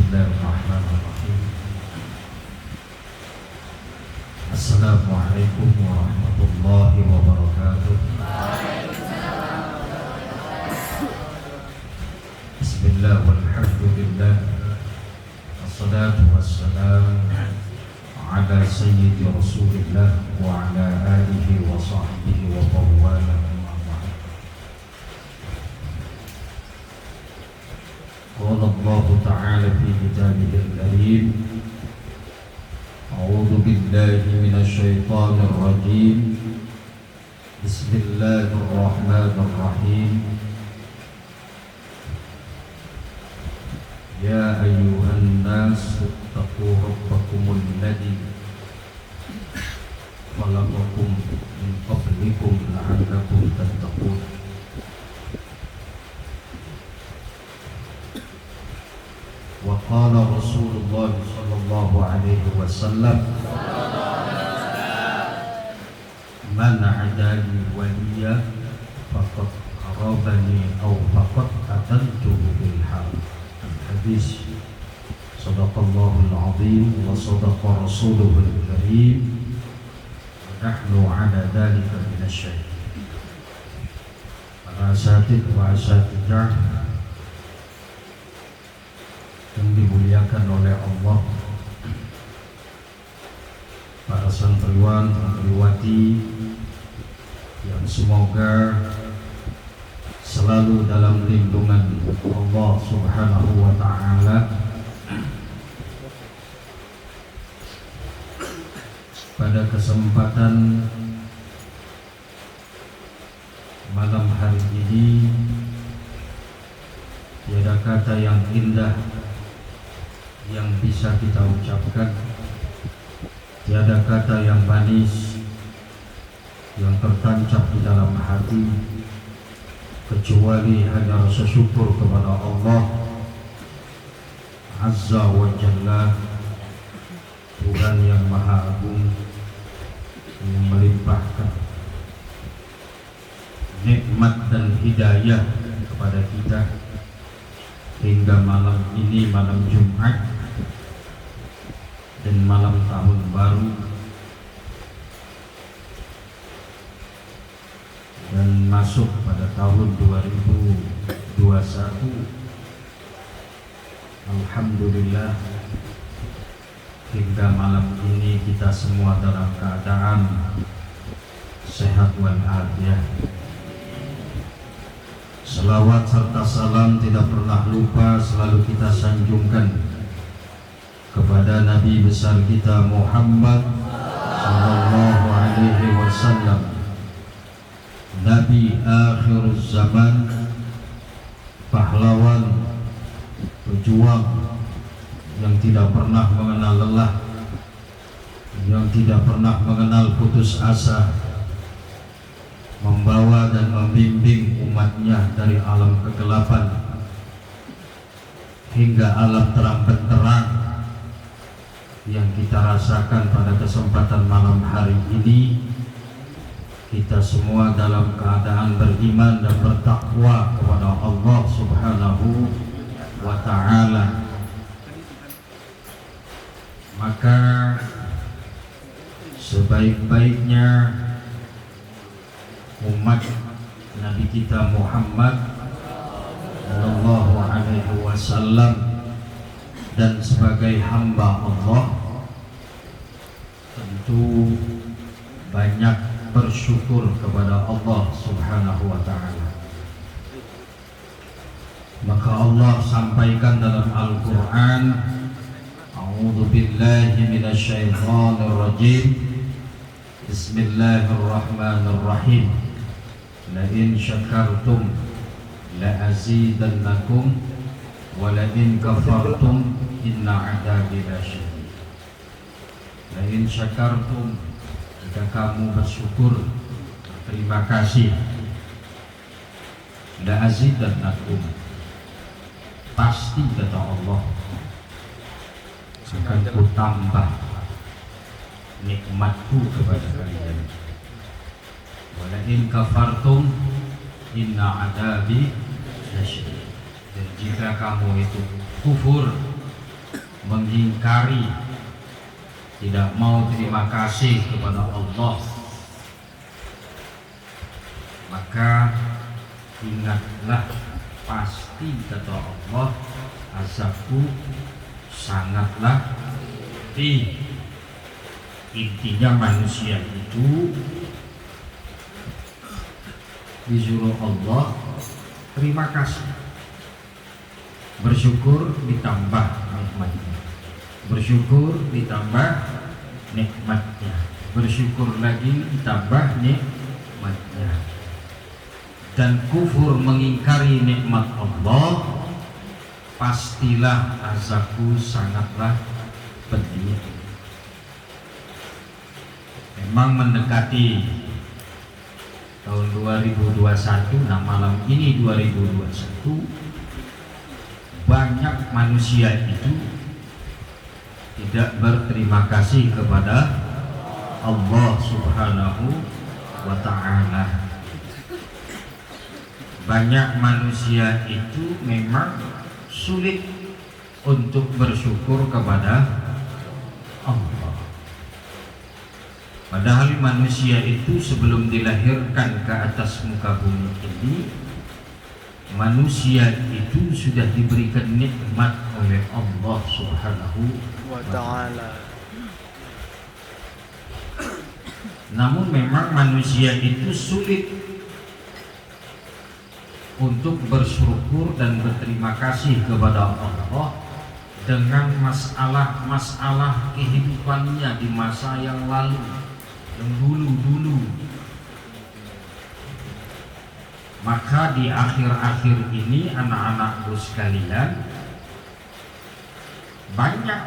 Bismillahirrahmanirrahim. Assalamualaikum warahmatullahi wabarakatuh. Bismillah walhamdulillah. Assalatu wassalamu ala sayyidi rasulillah wa ala alihi wa sahbihi wa bawala. قال الله تعالى في كتابه الكريم أعوذ بالله من الشيطان الرجيم بسم الله الرحمن الرحيم يا أيها الناس اتقوا ربكم الذي خلقكم من قبلكم لعلكم تتقون وقال رسول الله صلى الله عليه وسلم من عادى لي وليا فقد قربني أو فقد قتلته بالحرب. الحديث صدق الله العظيم وصدق رسوله الكريم ونحن على ذلك من الشاهدين. Para asatidz wa asatidzah yang dimuliakan oleh Allah, para santriwan, santriwati yang semoga selalu dalam lindungan Allah Subhanahu wa ta'ala. Pada kesempatan malam hari ini, tiada kata yang indah yang bisa kita ucapkan, tiada kata yang manis yang tertancap di dalam hati kecuali hanya rasa syukur kepada Allah Azza wa Jalla, Tuhan yang Maha Agung, yang melimpahkan nikmat dan hidayah kepada kita hingga malam ini, malam Jumat dan malam tahun baru, dan masuk pada tahun 2021. Alhamdulillah, hingga malam ini kita semua dalam keadaan sehat walafiat. Selawat serta salam tidak pernah lupa selalu kita sanjungkan kepada Nabi besar kita Muhammad sallallahu alaihi wasallam, Nabi akhir zaman, pahlawan, pejuang yang tidak pernah mengenal lelah, yang tidak pernah mengenal putus asa, membawa dan membimbing umatnya dari alam kegelapan hingga alam terang benderang yang kita rasakan pada kesempatan malam hari ini. Kita semua dalam keadaan beriman dan bertakwa kepada Allah Subhanahu wa ta'ala. Maka sebaik-baiknya umat Nabi kita Muhammad sallallahu alaihi wasallam dan sebagai hamba Allah tentu banyak bersyukur kepada Allah Subhanahu wa ta'ala. Maka Allah sampaikan dalam Al-Quran, A'udzu billahi minasyaitonir rajim, Bismillahirrahmanirrahim, la in syakartum la azidannakum wa la in kafartum inna 'adzabi lasyadid. La in syakartum, jika kamu bersyukur, terima kasih, la azidannakum, pasti kata Allah akan ku tambah nikmatku kepada kalian. Wala in kafartum inna adabi lasyadid. Dan jika kamu itu kufur, mengingkari, tidak mau terima kasih kepada Allah, maka ingatlah, pasti kata Allah, azabku sangatlah pedih. Intinya manusia itu disuruh Allah terima kasih, bersyukur ditambah nikmatnya, bersyukur ditambah nikmatnya, bersyukur lagi ditambah nikmatnya. Dan kufur mengingkari nikmat Allah, pastilah azabku sangatlah pedih. Memang mendekati tahun 2021, nah malam ini 2021, banyak manusia itu tidak berterima kasih kepada Allah Subhanahu wa ta'ala. Banyak manusia itu memang sulit untuk bersyukur kepada Allah. Padahal manusia itu sebelum dilahirkan ke atas muka bumi ini, manusia itu sudah diberikan nikmat oleh Allah Subhanahu wa ta'ala. Namun memang manusia itu sulit untuk bersyukur dan berterima kasih kepada Allah dengan masalah-masalah kehidupannya di masa yang lalu, yang dulu-dulu. Maka di akhir-akhir ini anak-anakku sekalian, banyak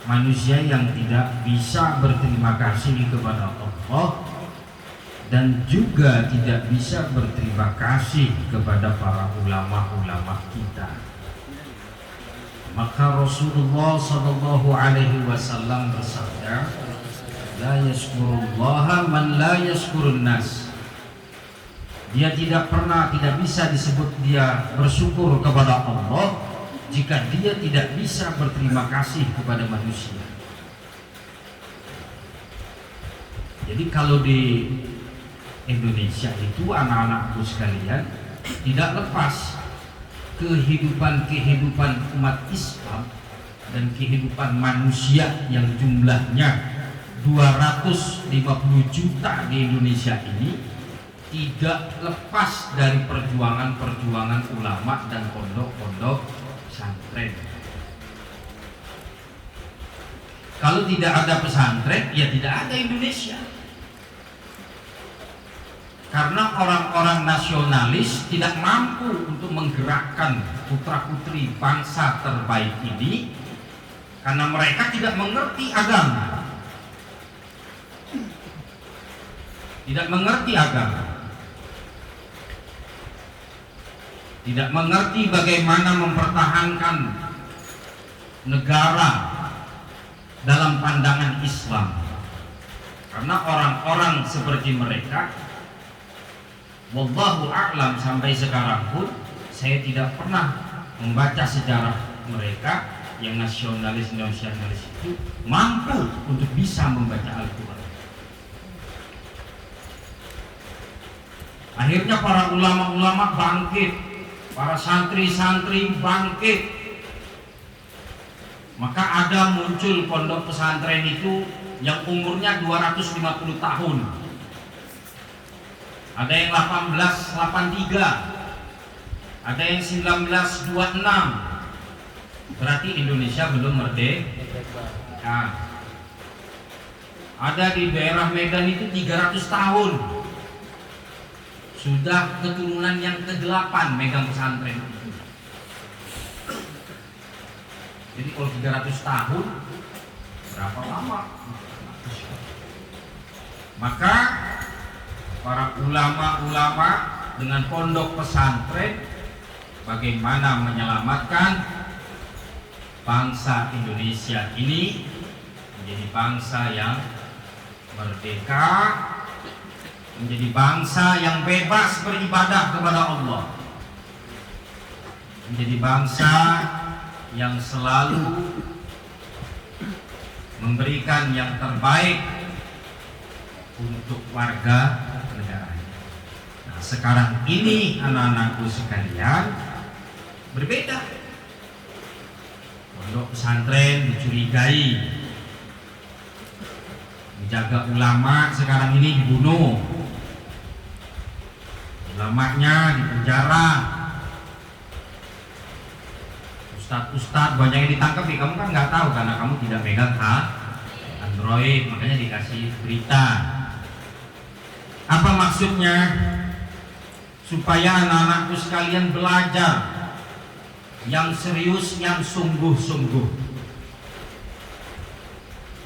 manusia yang tidak bisa berterima kasih kepada Allah dan juga tidak bisa berterima kasih kepada para ulama-ulama kita. Maka Rasulullah sallallahu alaihi wasallam bersabda, la yashkurullaha man la yashkurun nas. Dia tidak bisa disebut dia bersyukur kepada Allah jika dia tidak bisa berterima kasih kepada manusia. Jadi kalau di Indonesia itu anak-anakku sekalian, tidak lepas kehidupan umat Islam dan kehidupan manusia yang jumlahnya 250 juta di Indonesia ini, tidak lepas dari perjuangan ulama dan pondok-pondok pesantren. Kalau tidak ada pesantren, ya tidak ada Indonesia. Karena orang-orang nasionalis tidak mampu untuk menggerakkan putra-putri bangsa terbaik ini, karena mereka tidak mengerti agama. Tidak mengerti agama, tidak mengerti bagaimana mempertahankan negara dalam pandangan Islam. Karena orang-orang seperti mereka, wallahu a'lam, sampai sekarang pun saya tidak pernah membaca sejarah mereka yang nasionalis itu mampu untuk bisa membaca Al-Quran. Akhirnya para ulama-ulama bangkit, para santri-santri bangkit. Maka ada muncul pondok pesantren itu yang umurnya 250 tahun. Ada yang 1883, ada yang 1926. Berarti Indonesia belum merdeka. Nah, ada di daerah Medan itu 300 tahun. Sudah keturunan yang ke-8 megang pesantren itu. Jadi kalau 300 tahun, berapa lama? Maka para ulama-ulama dengan pondok pesantren bagaimana menyelamatkan bangsa Indonesia ini menjadi bangsa yang merdeka, menjadi bangsa yang bebas beribadah kepada Allah, menjadi bangsa yang selalu memberikan yang terbaik untuk warga negaranya. Nah, sekarang ini anak-anakku sekalian berbeda. Pondok pesantren dicurigai, menjaga ulama sekarang ini dibunuh, ulamanya dipenjara, ustadz banyak yang ditangkap. Kamu kan nggak tahu karena kamu tidak megang Android, makanya dikasih berita. Apa maksudnya? Supaya anak-anakku sekalian belajar yang serius, yang sungguh-sungguh.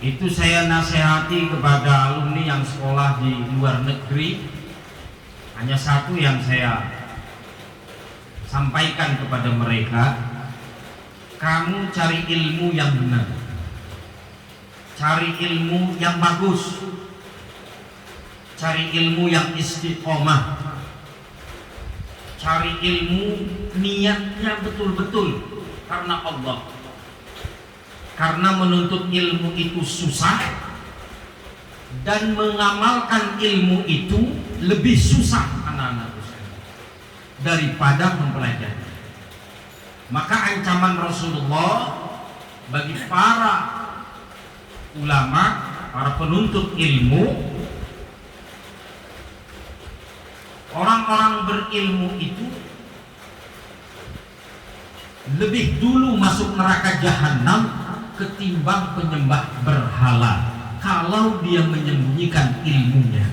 Itu saya nasihati kepada alumni yang sekolah di luar negeri. Hanya satu yang saya sampaikan kepada mereka: kamu cari ilmu yang benar, cari ilmu yang bagus, cari ilmu yang istiqomah, cari ilmu niatnya betul-betul karena Allah. Karena menuntut ilmu itu susah dan mengamalkan ilmu itu lebih susah anak-anak daripada mempelajari. Maka ancaman Rasulullah bagi para ulama, para penuntut ilmu, orang-orang berilmu itu lebih dulu masuk neraka jahanam ketimbang penyembah berhala kalau dia menyembunyikan ilmunya.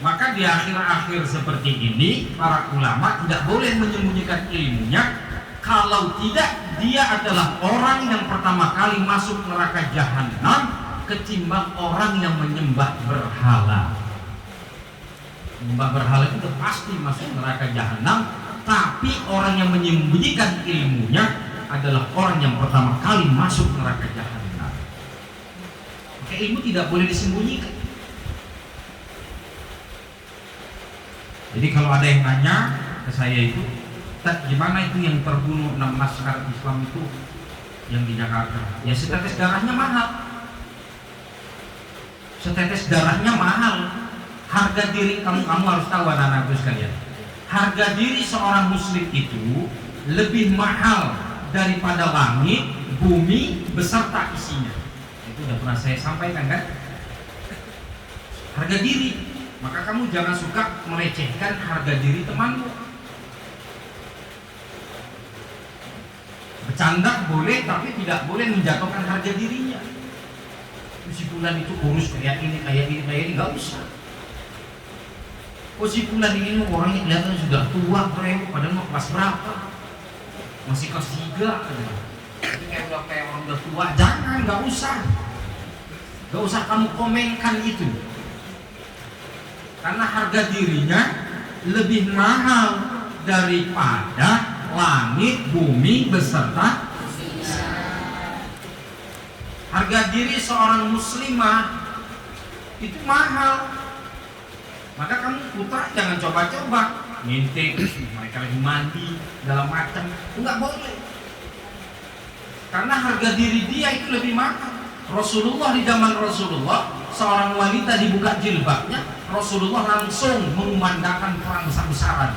Maka di akhir-akhir seperti ini para ulama tidak boleh menyembunyikan ilmunya. Kalau tidak, dia adalah orang yang pertama kali masuk neraka jahanam ketimbang orang yang menyembah berhala. Menyembah berhala itu pasti masuk neraka jahanam, tapi orang yang menyembunyikan ilmunya adalah orang yang pertama kali masuk neraka jahanam. Maka ilmu tidak boleh disembunyikan. Jadi kalau ada yang nanya ke saya itu, gimana itu yang terbunuh 6 laskar Islam itu yang di Jakarta? Ya setetes darahnya mahal. Setetes darahnya mahal. Harga diri kamu harus tahu anak-anakku sekalian. Harga diri seorang muslim itu lebih mahal daripada langit, bumi beserta isinya. Itu udah pernah saya sampaikan kan? Harga diri. Maka kamu jangan suka melecehkan harga diri temanmu. Bercanda boleh, tapi tidak boleh menjatuhkan harga dirinya. Si fulan itu kurus kayak ini, nggak usah. Si fulan ini orangnya kelihatan sudah tua, padahal mau kelas berapa? Masih kelas 3. Jadi kayak orang udah tua. Jangan, nggak usah kamu komenkan itu. Karena harga dirinya lebih mahal daripada langit, bumi beserta. Harga diri seorang muslimah itu mahal. Maka kamu putra jangan coba-coba ngintip mereka lagi mandi dalam macam, enggak boleh. Karena harga diri dia itu lebih mahal. Rasulullah, di zaman Rasulullah, seorang wanita dibuka jilbabnya, Rasulullah langsung mengumandangkan perang besar-besaran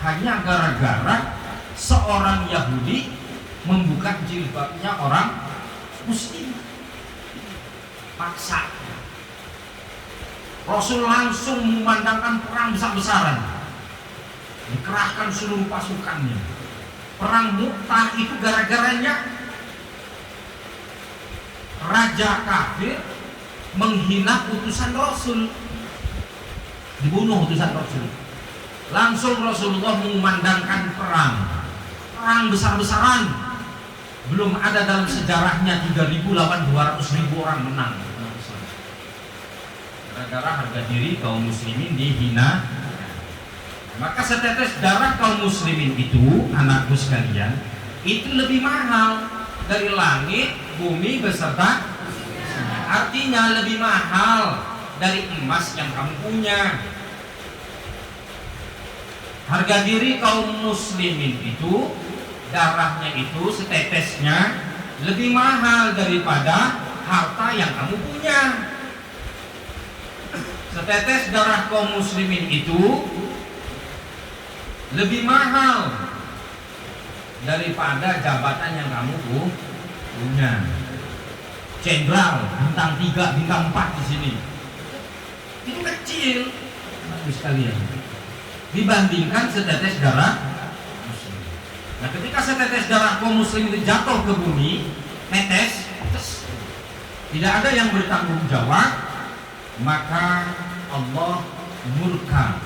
hanya gara-gara seorang Yahudi membuka jilbabnya orang Muslim. Paksa. Rasul langsung mengumandangkan perang besar-besaran, dikerahkan seluruh pasukannya. Perang Mu'tah itu gara-garanya raja kafir menghina utusan Rasul, dibunuh utusan Rasul. Langsung Rasulullah mengumandangkan perang besar-besaran. Belum ada dalam sejarahnya 3.000 lawan 200.000 orang menang. Gara-gara harga diri kaum muslimin dihina. Maka setetes darah kaum muslimin itu, anakku sekalian, itu lebih mahal dari langit, bumi beserta. Artinya lebih mahal dari emas yang kamu punya. Harga diri kaum muslimin itu darahnya itu setetesnya lebih mahal daripada harta yang kamu punya. Setetes darah kaum muslimin itu lebih mahal daripada jabatan yang kamu punya. Jenderal bintang 3, bintang 4 di sini. Itu kecil, Bapak sekalian, dibandingkan setetes darah muslim. Nah, ketika setetes darah kaum muslim itu jatuh ke bumi, netes, tidak ada yang bertanggung jawab, maka Allah murka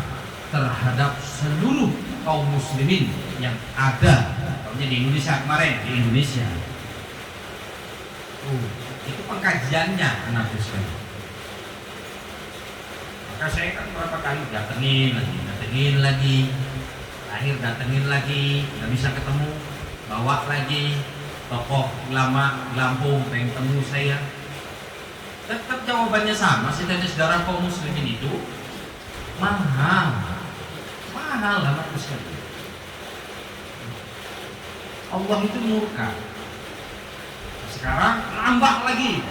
terhadap seluruh kaum muslimin yang ada. Contohnya di Indonesia kemarin, di Indonesia. Itu pengkajiannya, anak sekalian. Maka saya kan berapa kali datengin lagi, akhir datengin lagi, nggak bisa ketemu, bawa lagi tokoh lama Lampung pengen temu saya. Tetap jawabannya sama, setetes darah kaum muslimin itu mahal amat sekali. Allah itu murka. Sekarang nambah lagi,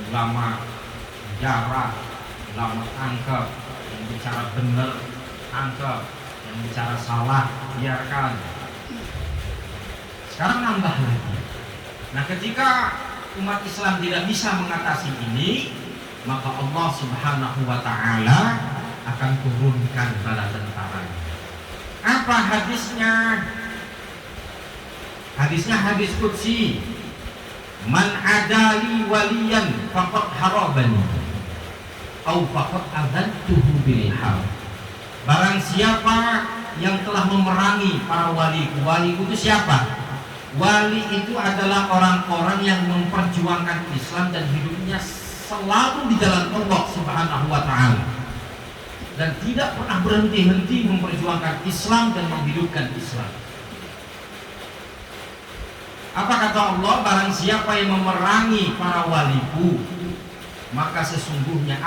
ulama jarak, ulama angkat, yang bicara benar angkat, yang bicara salah biarkan. Sekarang nambah lagi. Nah, ketika umat Islam tidak bisa mengatasi ini, maka Allah Subhanahu wa ta'ala akan turunkan bala tentaranya. Apa hadisnya? Hadisnya hadis qudsi. Man adali waliyan faqad harabani au faqad adantuhu bil harb. Barang siapa yang telah memerangi para waliku. Waliku itu siapa? Wali itu adalah orang-orang yang memperjuangkan Islam dan hidupnya selalu di jalan Allah Subhanahu wa ta'ala, dan tidak pernah berhenti-henti memperjuangkan Islam dan menghidupkan Islam. Apa kata Allah? Barang siapa yang memerangi para waliku, maka sesungguhnya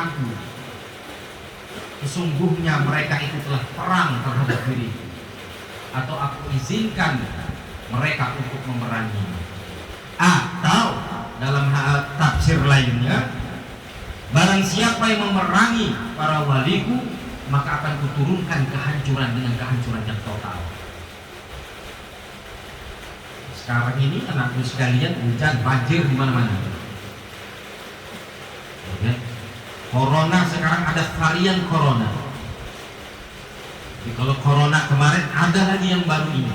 mereka itu telah perang terhadap diriku, atau aku izinkan mereka untuk memerangi. Atau dalam hal tafsir lainnya, barang siapa yang memerangi para waliku, maka akan kuturunkan kehancuran dengan kehancuran yang total. Sekarang ini anakku sekalian, hujan banjir di mana-mana. Ya. Corona sekarang ada varian corona. Jadi kalau corona kemarin ada lagi yang baru ini.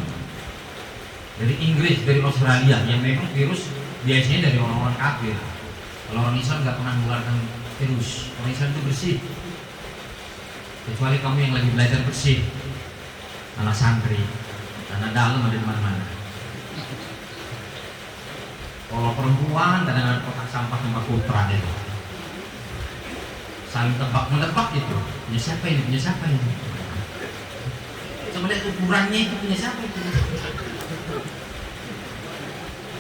Dari Inggris, dari Australia, yang memang virus biasanya dari orang-orang kafir. Kalau orang Islam nggak pernah mengeluarkan virus. Orang Islam itu bersih. Kecuali kamu yang lagi belajar bersih, anak santri, anak dalam ada di mana-mana. Kalau perempuan kadang-kadang kotak sampah tempat putra deh. Saling tebak-menebak itu. Punya siapa ini? Punya siapa ini? Coba lihat ukurannya itu, punya siapa itu?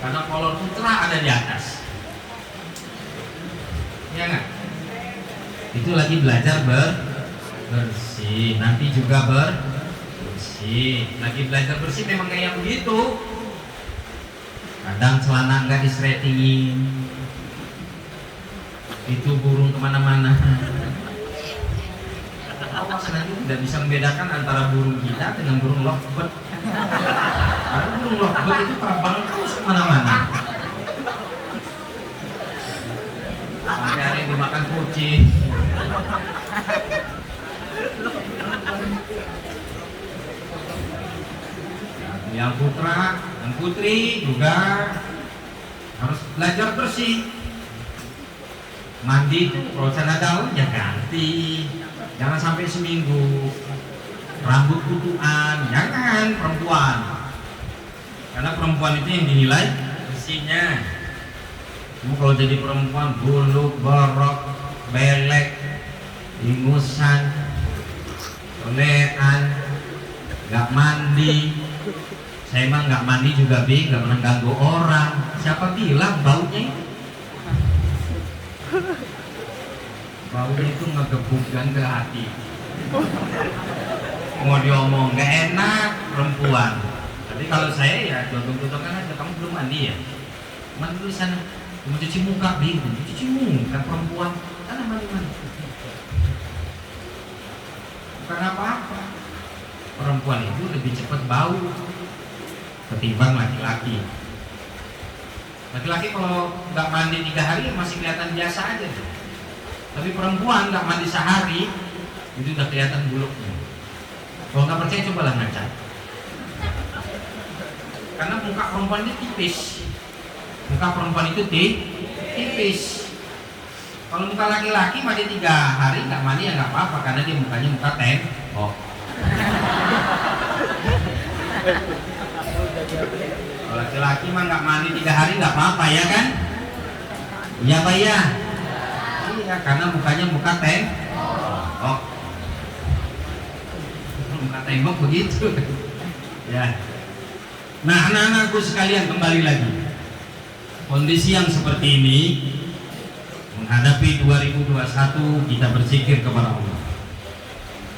Karena kolor putra ada di atas. Ya nggak? Itu lagi belajar bersih. Nanti juga bersih. Lagi belajar bersih memang kayak begitu. Kadang celana nggak disretingin. Itu burung kemana-mana. Awas nanti tidak bisa membedakan antara burung kita dengan burung lovebird. Karena burung lovebird itu terbang terus kemana-mana. Sampai ada yang dimakan kucing. Yang putra dan putri juga harus belajar bersih. Mandi itu kalau celana daun ya ganti, jangan sampai seminggu. Rambut kutuan, jangan perempuan. Karena perempuan itu yang dinilai bersihnya. Kamu kalau jadi perempuan bulu, borok, belek, ingusan, toleran, nggak mandi. Saya emang nggak mandi juga nggak pernah ganggu orang. Siapa bilang baunya itu? Baunya itu ngegebukkan ke hati. Mau diomong nggak enak perempuan, Tapi kalau saya ya contoh-contohkan aja, kamu belum mandi ya? Mandi dulu di sana. Mau cuci muka, bingung. Cuci muka perempuan, sana mandi-mandi. Bukan apa-apa. Perempuan itu lebih cepat bau ketimbang laki-laki. Laki-laki kalau nggak mandi 3 hari masih kelihatan biasa aja tuh. Tapi perempuan nggak mandi sehari itu udah kelihatan buluknya. Kalau nggak percaya cobalah ngaca. Karena muka perempuan itu tipis. Muka perempuan itu tipis. Kalau muka laki-laki mandi 3 hari nggak mandi ya nggak apa-apa karena dia mukanya muka tembok. Kalau laki-laki mah nggak mandi 3 hari nggak apa-apa ya kan? Iya Pak ya. Iya karena mukanya muka tembok. Muka tembok begitu. Ya. Nah anak-anakku sekalian kembali lagi. Kondisi yang seperti ini menghadapi 2021 kita berzikir kepada Allah.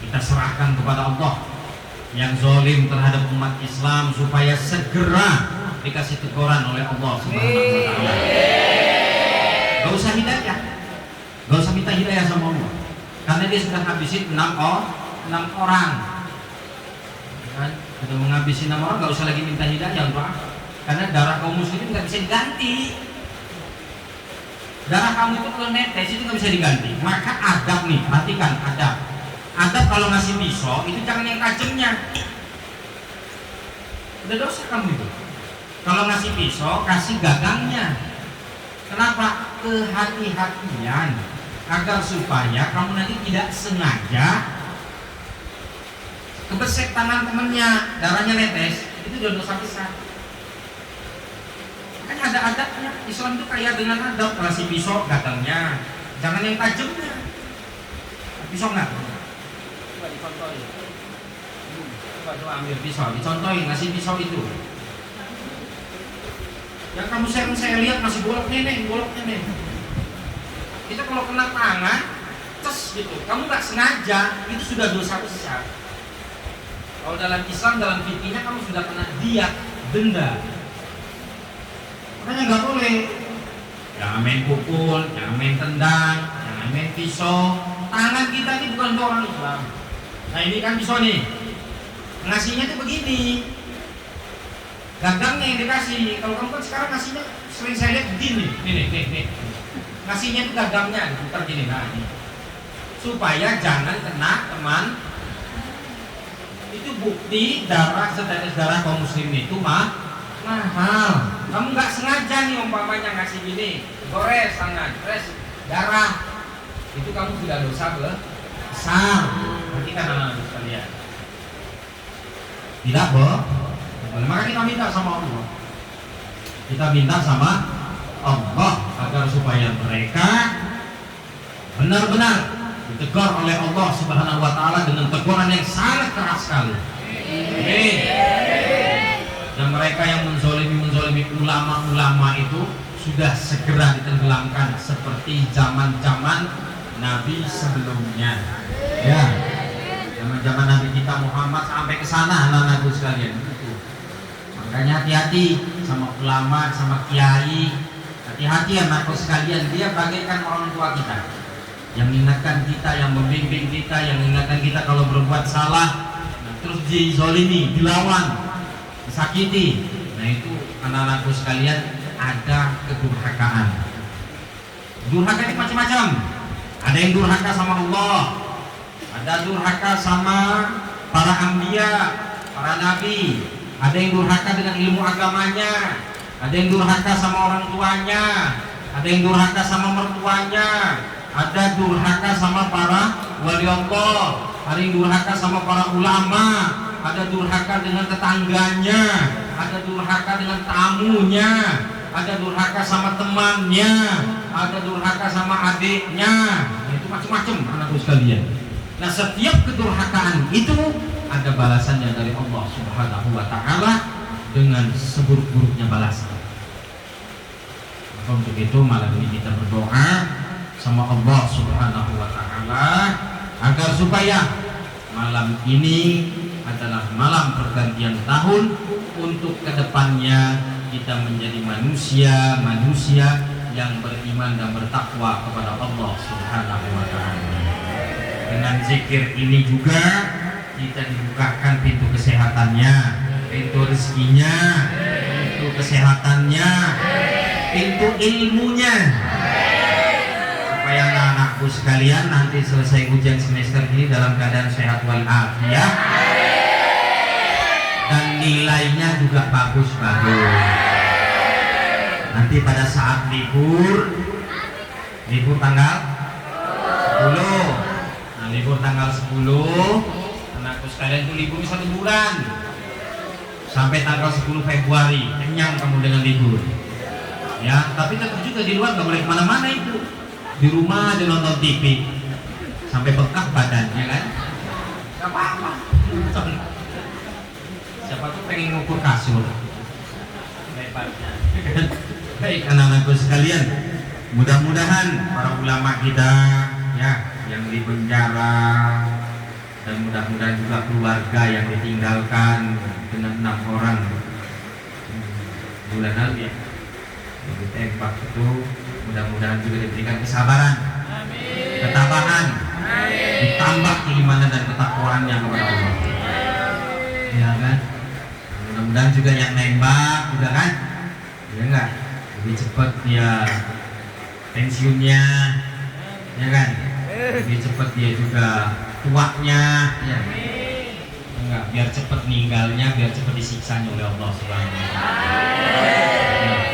Kita serahkan kepada Allah yang zalim terhadap umat Islam supaya segera dikasih teguran oleh Allah Subhanahu wa taala. Gak usah hidayah. Gak usah minta hidayah sama Allah. Karena dia sudah habisin 6 orang. Kan? Sudah menghabisi 6 orang, gak usah lagi minta hidayah, Pak. Karena darah kaum muslimin gak bisa diganti. Darah kamu itu kalau netes itu gak bisa diganti. Maka adab nih, perhatikan adab. Adab kalau ngasih pisau itu jangan yang tajamnya. Udah dosa kamu itu. Kalau ngasih pisau kasih gagangnya. Kenapa? Kehati-hatian agar supaya kamu nanti tidak sengaja kebesek tangan temennya, darahnya netes, itu udah dosa besar. Kan ada adabnya. Islam itu kaya dengan adab. Ngasih pisau gagangnya, jangan yang tajamnya. Pisau nggak? Coba dicontohin. Coba ambil pisau, dicontohin ngasih pisau itu. Yang kamu sering saya lihat masih boloknya nih. Itu kalau kena tangan, ces gitu. Kamu nggak sengaja, itu sudah dosa besar. Kalau dalam Islam, dalam fikihnya kamu sudah kena diat, denda. Makanya nggak boleh. Jangan main pukul, jangan main tendang, jangan main pisau. Tangan kita ini bukan untuk orang Islam. Nah ini kan pisau nih. Ngasihnya tuh begini. Gagangnya yang dikasih. Kalau kamu kan sekarang ngasihnya sering saya lihat begini. Nih. Ngasihnya tuh gagangnya diputar gini. Nah ini. Supaya jangan kena teman. Itu bukti darah setetes darah kaum muslimin itu mahal. Kamu nggak sengaja nih umpamanya ngasih gini, gores tangan, gores darah, itu kamu sudah dosa besar. Perhatikan anak-anak sekalian. Tidak boleh. Maka kita minta sama Allah. Kita minta sama Allah agar supaya mereka benar-benar ditegur oleh Allah Subhanahu wa taala dengan teguran yang sangat keras sekali. Amin. Dan mereka yang menzolimi ulama-ulama itu sudah segera ditenggelamkan seperti zaman-zaman Nabi sebelumnya. Ya. Zaman-zaman Nabi kita Muhammad sampai ke sana anak-anakku sekalian. Makanya hati-hati sama ulama, sama kiai. Hati-hati anakku sekalian, dia bagaikan orang tua kita. Yang mengingatkan kita, yang membimbing kita, yang mengingatkan kita kalau berbuat salah, terus dizolimi, dilawan, disakiti. Nah itu anak-anakku sekalian ada kedurhakaan. Durhaka itu macam-macam. Ada yang durhaka sama Allah, ada durhaka sama para anbiya, para nabi, ada yang durhaka dengan ilmu agamanya, ada yang durhaka sama orang tuanya, ada yang durhaka sama mertuanya, ada durhaka sama para wali Allah, ada yang durhaka sama para ulama, ada durhaka dengan tetangganya, ada durhaka dengan tamunya, ada durhaka sama temannya, ada durhaka sama adiknya. Itu macam-macam anakku sekalian. Nah setiap kedurhakaan itu ada balasannya dari Allah Subhanahu wa taala dengan seburuk-buruknya balasan. Maka untuk itu malam ini kita berdoa sama Allah Subhanahu wa taala agar supaya malam ini adalah malam pergantian tahun untuk kedepannya kita menjadi manusia yang beriman dan bertakwa kepada Allah Subhanahu wa Ta'ala. Dengan zikir ini juga kita dibukakan pintu kesehatannya, pintu rezekinya, pintu kesehatannya, pintu ilmunya, supaya anak-anakku sekalian nanti selesai ujian semester ini dalam keadaan sehat walafiat dan nilainya juga bagus. Nanti pada saat libur tanggal 10. Nah, libur tanggal 10, anakku sekalian itu libur 1 bulan sampai tanggal 10 Februari. Kenyang kamu dengan libur. Ya, tapi tetap juga di luar nggak boleh kemana-mana itu. Di rumah aja nonton TV sampai bengkak badannya kan? Gak apa-apa. Siapa tuh pengen ngukur kasur? Baik anak-anakku sekalian, mudah-mudahan para ulama kita ya yang di penjara dan mudah-mudahan juga keluarga yang ditinggalkan dengan 6 orang bulan lalu ya yang ditembak itu, mudah-mudahan juga diberikan kesabaran, ketabahan, ditambah keimanan dan ketakwaannya kepada Allah. Ya kan? Mudah-mudahan juga yang nembak juga kan, ya enggak, lebih cepat dia pensiunnya, ya kan, lebih cepat dia juga tuanya, ya enggak, biar cepat meninggalnya, biar cepat disiksanya oleh Allah Subhanahu wa Ta'ala.